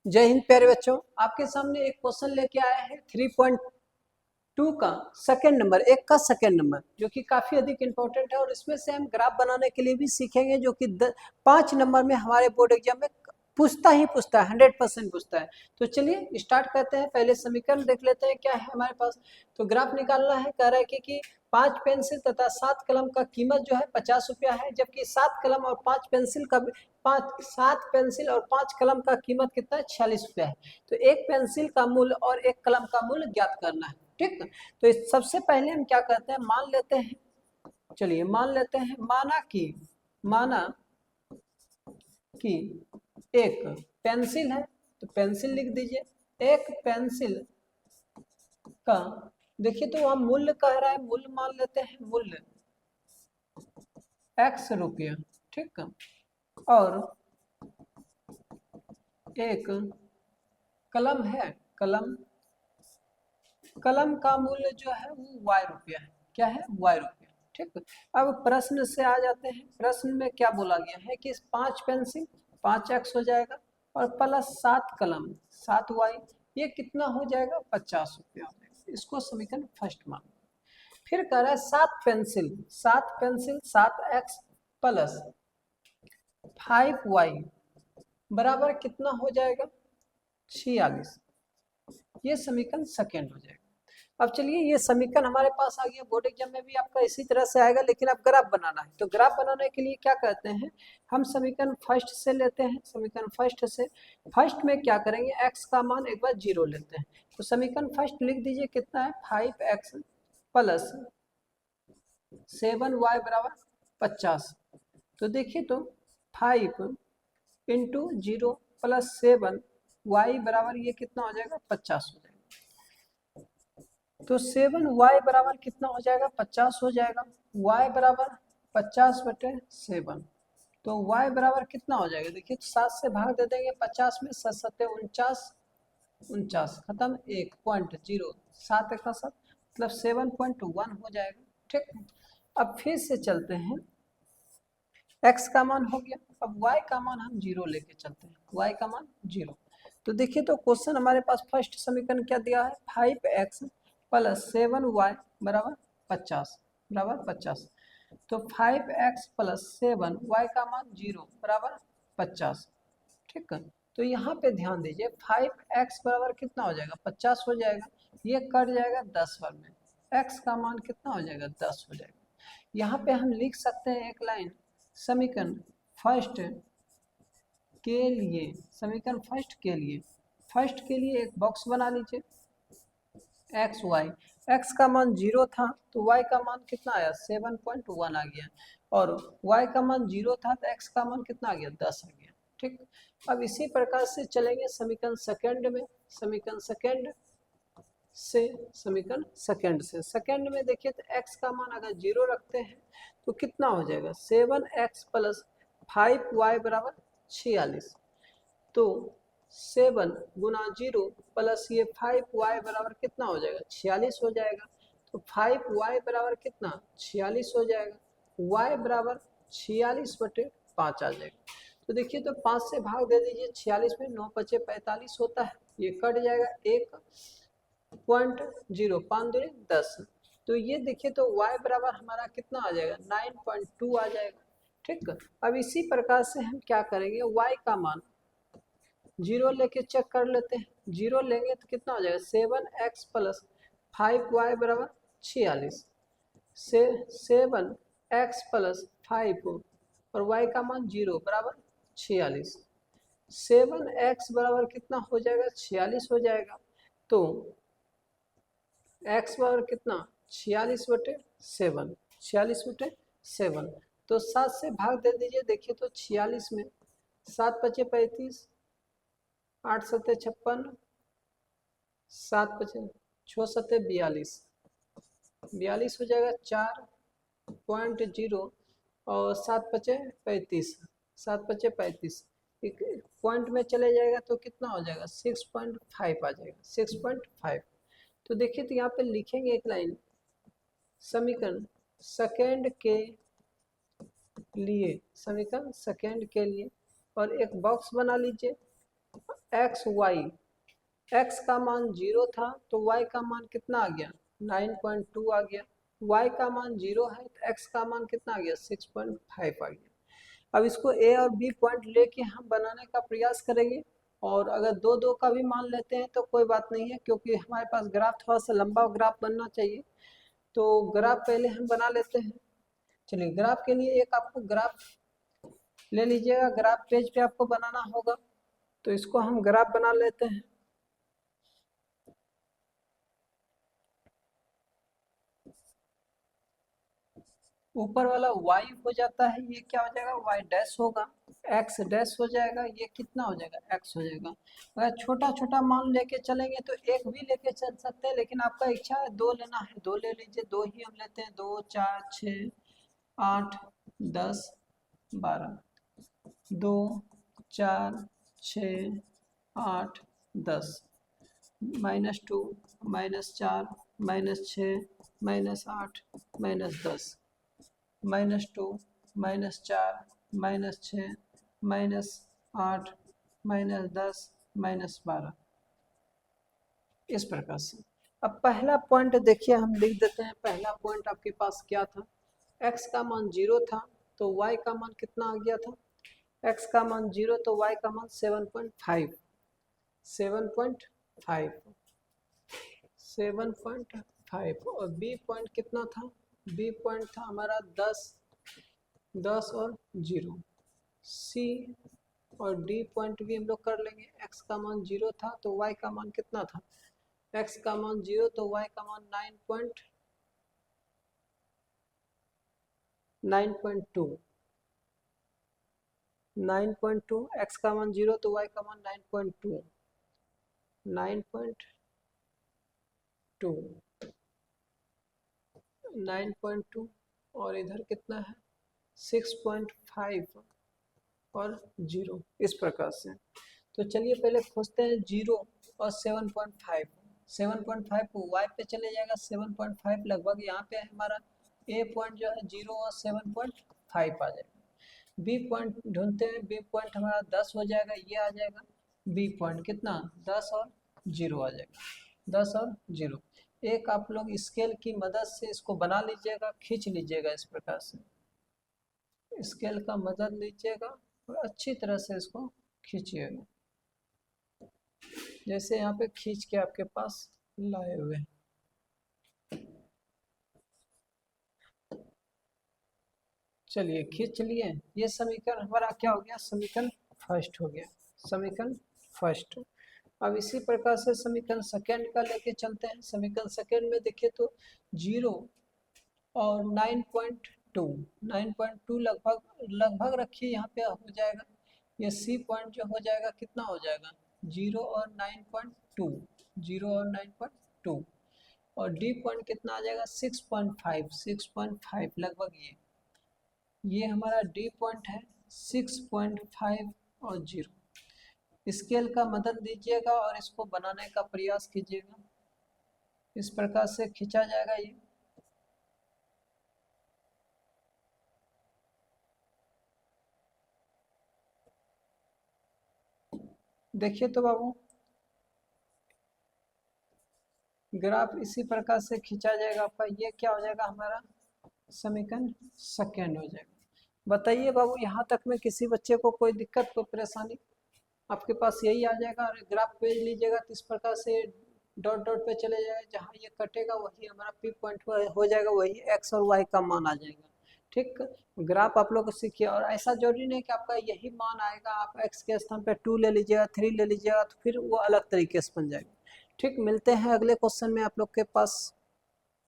जय हिंद प्यारे बच्चों, आपके सामने एक क्वेश्चन लेके आया है 3.2 का सेकंड नंबर, एक का सेकंड नंबर, जो कि काफी अधिक इंपॉर्टेंट है। और इसमें से हम ग्राफ बनाने के लिए भी सीखेंगे, जो कि 5 नंबर में हमारे बोर्ड एग्जाम में पूछता है, 100% पूछता है। तो चलिए स्टार्ट करते हैं। पहले समीकरण देख लेते हैं क्या है हमारे पास। तो ग्राफ निकालना है, कह रहा है कि 5 पेंसिल तथा 7 कलम का कीमत जो है 50 रुपया है, जबकि 7 कलम और 5 पेंसिल का 7 पेंसिल और 5 कलम का कीमत कितना है, 46 रुपया है। तो एक पेंसिल का मूल्य और एक कलम का मूल्य ज्ञात करना है। ठीक, तो सबसे पहले हम क्या करते हैं, मान लेते हैं। चलिए मान लेते हैं, माना कि एक पेंसिल है, तो पेंसिल लिख दीजिए। एक पेंसिल का देखिए, तो वहां मूल्य कह रहा है, मूल्य मान लेते हैं, मूल्य x रुपया। ठीक, और एक कलम है, कलम का मूल्य जो है वो y रुपया है। क्या है, y रुपया। ठीक, अब प्रश्न से आ जाते हैं। प्रश्न में क्या बोला गया है कि 5 पेंसिल 5x हो जाएगा और प्लस 7 कलम 7y, ये कितना हो जाएगा, 50 रुपया हो जाएगा। इसको समीकरण फर्स्ट मान। फिर कह रहा है 7 पेंसिल 7x प्लस 5y बराबर कितना हो जाएगा, 46। ये समीकरण सेकेंड हो जाएगा। अब चलिए, ये समीकरण हमारे पास आ गया। बोर्ड एग्जाम में भी आपका इसी तरह से आएगा, लेकिन अब ग्राफ बनाना है। तो ग्राफ बनाने के लिए क्या करते हैं, हम समीकरण फर्स्ट से लेते हैं। समीकरण फर्स्ट में क्या करेंगे, x का मान एक बार 0 लेते हैं। तो समीकरण फर्स्ट लिख दीजिए, कितना है, 5x प्लस 7y बराबर 50। तो देखिए, तो 5 इंटू 0 प्लस 7y बराबर ये कितना हो जाएगा, 50 हो जाएगा। तो 7y बराबर कितना हो जाएगा, 50 हो जाएगा। y बराबर 50/7। तो y बराबर कितना हो जाएगा, देखिए 7 से भाग दे देंगे 50 में, 7 7 49 खत्म, 1.0 7 1 7 मतलब 7.1 हो जाएगा। ठीक, अब फिर से चलते हैं। x का मान हो गया, अब y का मान हम 0 लेके चलते हैं। y का मान 0। तो देखिए, तो क्वेश्चन हमारे पास फर्स्ट समीकरण क्या दिया है, 5x प्लस 7y बराबर 50 तो 5x प्लस 7y का मान 0 बराबर 50। ठीक है, तो यहाँ पे ध्यान दीजिए, 5x बराबर कितना हो जाएगा, 50 हो जाएगा। ये कट जाएगा 10 बार में, x का मान कितना हो जाएगा, 10 हो जाएगा। यहाँ पे हम लिख सकते हैं एक लाइन, समीकरण फर्स्ट के लिए एक बॉक्स बना लीजिए। एक्स वाई, एक्स का मान 0 था तो y का मान कितना आया, 7.1 आ गया। और y का मान 0 था तो x का मान कितना आ गया, 10 आ गया। ठीक, अब इसी प्रकार से चलेंगे समीकरण सेकंड में देखिए, तो x का मान अगर 0 रखते हैं तो कितना हो जाएगा, 7x प्लस 5y बराबर 46। तो 7 गुना 0 प्लस ये 5y बराबर कितना हो जाएगा, 46 हो जाएगा। तो 5y बराबर कितना, 46 हो जाएगा। y बराबर 46/5 आ जाएगा। तो देखिए, तो 5 से भाग दे दीजिए 46 में, 9 बचे 45 होता है, ये कट जाएगा 1.0 5 दूनी 10। तो ये देखिए, तो y बराबर हमारा कितना आ जाएगा, 9.2 आ जाएगा। ठीक, अब इसी प्रकार से हम क्या करेंगे, y का मान 0 लेके चेक कर लेते हैं। 0 लेंगे तो कितना हो जाएगा, 7x प्लस 5y बराबर 46 से 7x प्लस 5 और y का मान 0 बराबर 46। 7x बराबर कितना हो जाएगा, 46 हो जाएगा। तो x बराबर कितना, 46/7 तो 7 से भाग दे दीजिए। देखिए, तो 46 में 7 बचे 35, 8 सत्ते 56, 7 बचे 6 सत्ते 42 हो जाएगा, 4.0 और 7 बचे 35 एक पॉइंट में चले जाएगा तो कितना हो जाएगा, 6.5 आ जाएगा, 6.5। तो देखिए, तो यहाँ पे लिखेंगे एक लाइन, समीकरण सेकंड के लिए और एक बॉक्स बना लीजिए। एक्स वाई, एक्स का मान 0 था तो वाई का मान कितना आ गया 9.2 आ गया, वाई का मान 0 है तो एक्स का मान कितना आ गया 6.5 आ गया। अब इसको ए और बी पॉइंट लेके हम बनाने का प्रयास करेंगे, और अगर दो दो का भी मान लेते हैं तो कोई बात नहीं है, क्योंकि हमारे पास ग्राफ थोड़ा सा लंबा ग्राफ बनना चाहिए। तो ग्राफ पहले हम बना लेते हैं। चलिए, ग्राफ के लिए एक आपको ग्राफ ले लीजिएगा, ग्राफ पेज पे आपको बनाना होगा, तो इसको हम ग्राफ बना लेते हैं। ऊपर वाला y हो जाता है, ये क्या हो जाएगा y डैश होगा, x डैश हो जाएगा, ये कितना हो जाएगा x हो जाएगा। अगर छोटा छोटा मान लेके चलेंगे तो एक भी लेके चल सकते हैं, लेकिन आपका इच्छा है दो लेना है दो ले लीजिए, दो ही हम लेते हैं, 2 4 6 8 10 12, 2 4 6 8 10, -2 -4 -6 -8 -10, -2 -4 -6 -8 -10 -12, इस प्रकार से। अब पहला पॉइंट देखिए, हम लिख देते हैं। पहला पॉइंट आपके पास क्या था, x का मान 0 था तो y का मान कितना आ गया था, x का मान 0 तो y का मान 7.5, 7.5 और b पॉइंट कितना था, b पॉइंट था हमारा 10 और 0, c और d पॉइंट भी हम लोग कर लेंगे। x का मान 0 था तो y का मान कितना था, x का मान 0 तो y का मान 9.2, 9.2, x का मान 0 तो y का मान 9.2, 9.2 और इधर कितना है 6.5 और 0, इस प्रकार से। तो चलिए पहले खोजते हैं 0 और 7.5, 7.5 को y पे चले जाएगा, 7.5 लगभग यहाँ पे हमारा a पॉइंट जो है 0 और 7.5 आ जाएगा। b पॉइंट ढूंढते हैं, b पॉइंट हमारा 10 हो जाएगा, ये आ जाएगा। b पॉइंट कितना 10 और 0 आ जाएगा, 10 और 0। एक आप लोग स्केल की मदद से इसको बना लीजिएगा, खींच लीजिएगा इस प्रकार से, स्केल का मदद लीजिएगा और अच्छी तरह से इसको खींचिएगा, जैसे यहाँ पे खींच के आपके पास लाए हुए हैं। चलिए खींच लिए, ये समीकरण हमारा क्या हो गया, समीकरण फर्स्ट हो गया, समीकरण फर्स्ट। अब इसी प्रकार से समीकरण सेकेंड का लेके चलते हैं। समीकरण सेकेंड में देखिए तो 0 और 9.2 लगभग रखिए, यहाँ पे हो जाएगा। ये सी पॉइंट जो हो जाएगा कितना हो जाएगा 0 और 9.2, 0 और 9.2, और डी पॉइंट कितना आ जाएगा 6.5, 6.5 लगभग। ये हमारा डी पॉइंट है 6.5 और 0। स्केल का मदद लीजिएगा और इसको बनाने का प्रयास कीजिएगा, इस प्रकार से खींचा जाएगा ये। देखिए तो बाबू, ग्राफ इसी प्रकार से खींचा जाएगा आपका। ये क्या हो जाएगा हमारा समीकरण सेकेंड हो जाएगा। बताइए बाबू, यहाँ तक में किसी बच्चे को कोई दिक्कत कोई परेशानी, आपके पास यही आ जाएगा। और ग्राफ पेज लीजिएगा तो इस प्रकार से डॉट डॉट पे चले जाए, जहाँ ये कटेगा वही हमारा पी पॉइंट हो जाएगा, वही एक्स और वाई का मान आ जाएगा। ठीक, ग्राफ आप लोग को सीखिए, और ऐसा जरूरी नहीं कि आपका यही मान आएगा, आप एक्स के स्थान पे 2 ले लीजिएगा, 3 ले लीजिएगा, तो फिर वो अलग तरीके से बन जाएगा। ठीक, मिलते हैं अगले क्वेश्चन में आप लोग के पास।